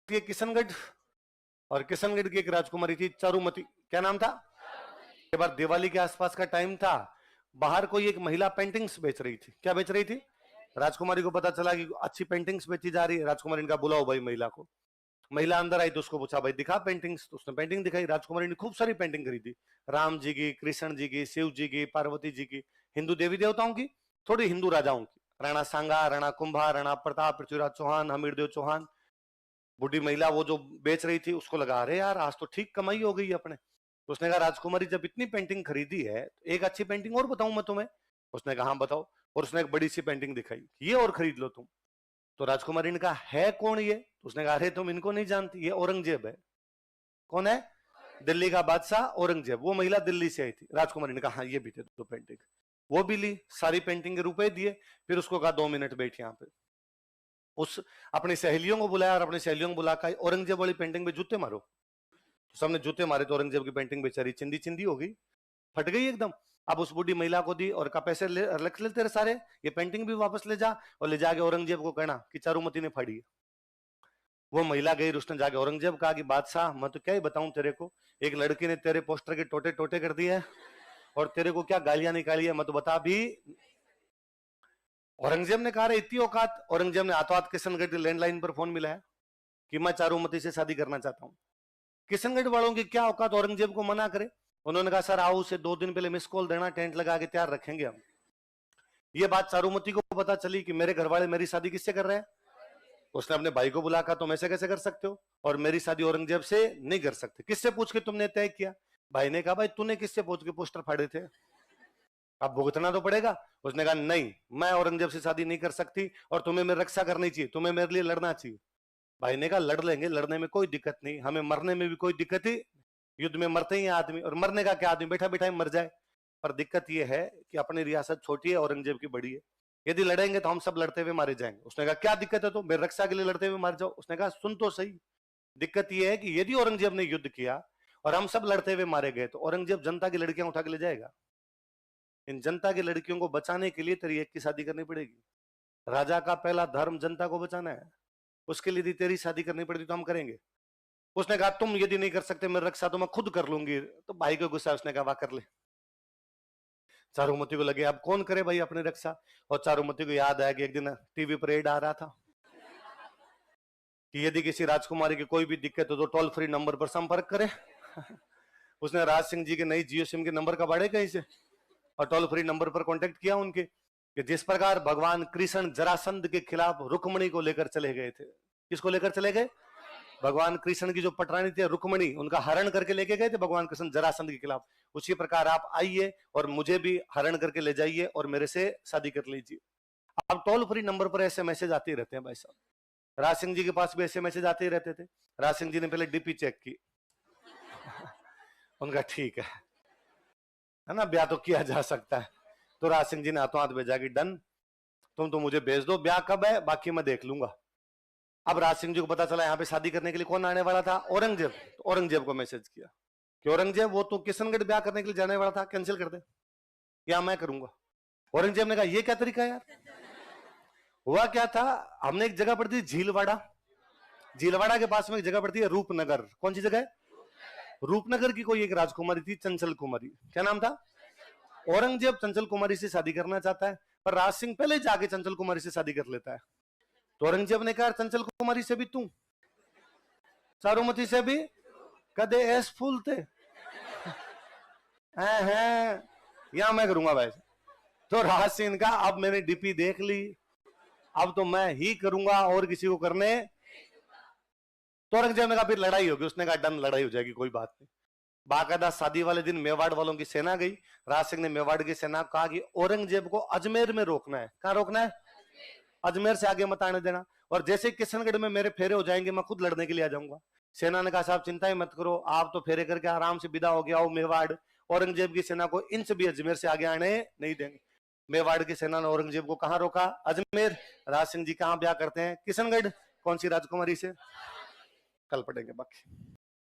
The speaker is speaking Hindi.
ये किशनगढ़, और किशनगढ़ की एक राजकुमारी थी चारुमती। क्या नाम था? एक बार दिवाली के आसपास का टाइम था, बाहर कोई एक महिला पेंटिंग्स बेच रही थी। क्या बेच रही थी? राजकुमारी को पता चला कि अच्छी पेंटिंग्स बेची जा रही है। राजकुमारी ने कहा बुलाओ भाई महिला को। महिला अंदर आई तो उसको पूछा भाई दिखा पेंटिंग्स, तो उसने पेंटिंग दिखाई। राजकुमारी ने खूब सारी पेंटिंग खरीदी, राम जी की, कृष्ण जी की, शिव जी की, पार्वती जी की, हिंदू देवी देवताओं की, थोड़ी हिंदू राजाओं की, राणा सांगा, राणा कुंभा, राणा प्रताप, पृथ्वीराज चौहान, हमीरदेव चौहान। बूढ़ी महिला वो जो बेच रही थी उसको लगा अरे यार आज तो ठीक कमाई हो गई अपने। तो उसने कहा राजकुमारी जब इतनी पेंटिंग खरीदी है तो एक अच्छी पेंटिंग और बताऊं मैं तुम्हें? उसने कहा हाँ बताओ। और उसने एक बड़ी सी पेंटिंग दिखाई, ये और खरीद लो तुम। तो राजकुमारी ने कहा है कौन ये? तो उसने कहा अरे तुम इनको नहीं जानती, ये औरंगजेब है। कौन है? दिल्ली का बादशाह औरंगजेब। वो महिला दिल्ली से आई थी। राजकुमारी ने कहा हाँ ये भी थे दो पेंटिंग। वो भी ली, सारी पेंटिंग के रुपए दिए। फिर उसको कहा 2 मिनट बैठ यहाँ पे। उस अपनी सहेलियों को बुलाया और अपनी सहेलियों को बुलाकर औरंगजेब वाली पेंटिंग पे जूते मारो। तो सबने जूते मारे तो औरंगजेब की पेंटिंग बेचारी चिंदी चिंदी हो गई, फट गई एकदम। अब उस बूढ़ी महिला को दी और का पैसे रख ले तेरे सारे, ये पेंटिंग भी वापस ले जा, और ले जाके औरंगजेब को कहना कि चारुमती ने फाड़ी है। वो महिला गई, उसने जाके औरंगजेब कहा कि बादशाह मैं तो क्या ही बताऊं तेरे को, एक लड़की ने तेरे पोस्टर के टोटे टोटे कर दिए और तेरे को क्या गालियां निकाली है, मैं तो बता भी। औरंगजेब ने कहा रे इतनी औकात। औरंगजेब ने हाथों हाथ किशनगढ़ लैंडलाइन पर फोन मिलाया कि मैं चारुमती से शादी करना चाहता हूं। किशनगढ़ वालों की क्या औकात औरंगजेब को मना करे। उन्होंने कहा सर आओ, उसे 2 दिन पहले मिस कॉल देना, टेंट लगा के तैयार रखेंगे हम। ये बात चारुमती को पता चली कि मेरे घर वाले मेरी शादी किससे कर रहे हैं। उसने अपने भाई को बुला, तुम ऐसे कैसे कर सकते हो, और मेरी शादी औरंगजेब से नहीं कर सकते, किससे पूछ के तुमने तय किया? भाई ने कहा भाई तूने किससे पूछ के पोस्टर फाड़े थे, अब भुगतना तो पड़ेगा। उसने कहा नहीं मैं औरंगजेब से शादी नहीं कर सकती और तुम्हें मेरी रक्षा करनी चाहिए, तुम्हें मेरे लिए लड़ना चाहिए। भाई ने कहा लड़ लेंगे, लड़ने में कोई दिक्कत नहीं, हमें मरने में भी कोई दिक्कत ही, युद्ध में मरते ही आदमी, और मरने का क्या, आदमी बैठा बैठा मर जाए। पर दिक्कत यह है कि अपनी रियासत छोटी है, औरंगजेब की बड़ी है, यदि लड़ेंगे तो हम सब लड़ते हुए मारे जाएंगे। उसने कहा क्या दिक्कत है, तो मेरी रक्षा के लिए लड़ते हुए मार जाओ। उसने कहा सुन तो सही, दिक्कत यह है कि यदि औरंगजेब ने युद्ध किया और हम सब लड़ते हुए मारे गए तो औरंगजेब जनता की लड़कियां उठा के ले जाएगा। इन जनता की लड़कियों को बचाने के लिए तेरी एक की शादी करनी पड़ेगी। राजा का पहला धर्म जनता को बचाना है, उसके लिए यदि तेरी शादी करनी पड़ती तो हम करेंगे। उसने कहा तुम यदि नहीं कर सकते मेरी रक्षा तो मैं खुद कर लूंगी। तो भाई को गुस्सा, उसने कहा वाह कर ले। चारुमती को लगे अब कौन करे भाई अपनी रक्षा। और चारुमती को याद आया कि एक दिन टीवी पर एड आ रहा था कि यदि किसी राजकुमारी की कोई भी दिक्कत हो तो टोल फ्री नंबर पर संपर्क करे। उसने राज सिंह जी के नई जियो सिम के नंबर का बाड़े कहीं से, और टोल फ्री नंबर पर कांटेक्ट किया उनके, कि जिस प्रकार भगवान कृष्ण जरासंध के खिलाफ रुक्मणी को लेकर चले गए थे। किसको लेकर चले गए? भगवान कृष्ण की जो पटरानी थी रुक्मणी, उनका हरण करके लेके गए थे भगवान कृष्ण जरासंध के खिलाफ। उसी प्रकार आप आइए और मुझे भी हरण करके ले जाइए और मेरे से शादी कर लीजिए। अब टोल फ्री नंबर पर ऐसे मैसेज आते ही रहते हैं भाई साहब। राज सिंह जी के पास भी ऐसे मैसेज आते ही रहते थे। राज सिंह जी ने पहले डीपी चेक की। उनका ठीक है ना, ब्याह तो किया जा सकता है। तो राज सिंह जी ने हाथों हाथ भेजा कि डन, तुम तो मुझे भेज दो, ब्याह कब है बाकी मैं देख लूंगा। अब राज सिंह जी को पता चला यहाँ पे शादी करने के लिए कौन आने वाला था, औरंगजेब। तो औरंगजेब को मैसेज किया कि औरंगजेब वो तो किशनगढ़ ब्याह करने के लिए जाने वाला था, कैंसिल कर दे या मैं करूंगा। औरंगजेब ने कहा ये क्या तरीका है यार। हुआ क्या था, हमने एक जगह पढ़ती थी झीलवाड़ा, झीलवाड़ा के पास में एक जगह पड़ती है रूपनगर। कौन सी जगह है? रूपनगर की कोई एक राजकुमारी थी, चंचल कुमारी। क्या नाम था? औरंगजेब चंचल कुमारी से शादी करना चाहता है, पर राज सिंह पहले जाके चंचल कुमारी से शादी कर लेता है। तो औरंगजेब ने कहा चंचल कुमारी से भी तू, चारुमती से भी, कदे एस फूल थे हैं, या मैं करूंगा भाई। तो राज सिंह का अब मैंने डीपी देख ली, अब तो मैं ही करूंगा और किसी को करने। तो औरंगजेब ने कहा फिर लड़ाई होगी। उसने कहा डन लड़ाई हो जाएगी कोई बात नहीं। बाकायदा शादी वाले दिन मेवाड़ वालों की सेना गई। राज सिंह ने मेवाड़ की सेना को कहा कि औरंगजेब को अजमेर में रोकना है। कहां रोकना है? अजमेर से आगे मत आने देना, और जैसे किशनगढ़ में मेरे फेरे हो जाएंगे मैं खुद लड़ने के लिए आ जाऊंगा। सेना ने कहा साहब चिंता ही मत करो, आप तो फेरे करके आराम से विदा हो गया हो मेवाड़, औरंगजेब की सेना को इंच भी अजमेर से आगे आने नहीं देंगे। मेवाड़ की सेना ने औरंगजेब को कहां रोका? अजमेर। राज सिंह जी कहां ब्याह करते हैं? किशनगढ़। कौन सी राजकुमारी से? कल पढ़ेंगे बाकी।